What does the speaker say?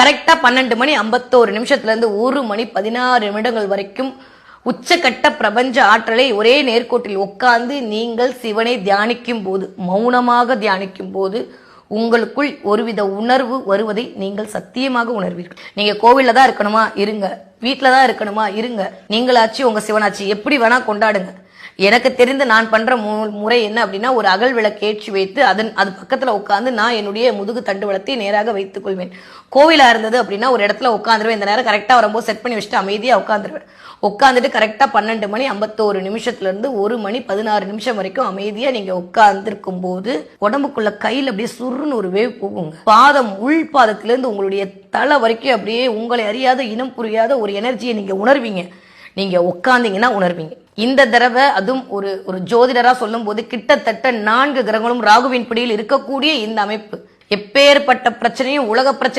கரெக்டா 12:51 இருந்து 1:16 வரைக்கும் உச்சகட்ட பிரபஞ்ச ஆற்றலை ஒரே நேர்கோட்டில் உட்கார்ந்து நீங்கள் சிவனை தியானிக்கும் போது, மௌனமாக தியானிக்கும் போது உங்களுக்குள் ஒருவித உணர்வு வருவதை நீங்கள் சத்தியமாக உணர்வீர்கள். நீங்க கோவில்ல தான் இருக்கணுமா இருங்க, வீட்டுல தான் இருக்கணுமா இருங்க, நீங்களாச்சு உங்க சிவனாச்சு எப்படி வேணா கொண்டாடுங்க. எனக்கு தெரிந்து நான் பண்ற முறை என்ன அப்படின்னா, ஒரு அகல் விளக்கு ஏற்றி வைத்து அது பக்கத்துல உட்காந்து நான் என்னுடைய முதுகு தண்டுவளத்தை நேராக வைத்துக் கொள்வேன். கோவிலா இருந்தது அப்படின்னா ஒரு இடத்துல உட்காந்துருவேன். இந்த நேரம் கரெக்டா வரும்போது செட் பண்ணி வச்சுட்டு அமைதியா உட்காந்துருவேன். உட்காந்துட்டு கரெக்டா 12:51 இருந்து 1:16 வரைக்கும் அமைதியா நீங்க உட்கார்ந்துருக்கும் போது உடம்புக்குள்ள கையில அப்படியே சுருன்னு ஒரு வேவ் போகுங்க. பாதம் உள் பாதத்திலிருந்து உங்களுடைய தலை வரைக்கும் அப்படியே உங்களை அறியாத இனம் புரியாத ஒரு எனர்ஜியை நீங்க உணர்வீங்க. நீங்க உட்கார்ந்தீங்கன்னா உணர்வீங்க. இந்த தடவை அதுவும் ஒரு ஜோதிடரா சொல்லும் போது கிட்டத்தட்ட 4 கிரகங்களும் ராகுவின் பிடியில் இருக்கக்கூடிய இந்த அமைப்பு எப்பேற்பட்ட பிரச்சனையும் உலக பிரச்சனையும்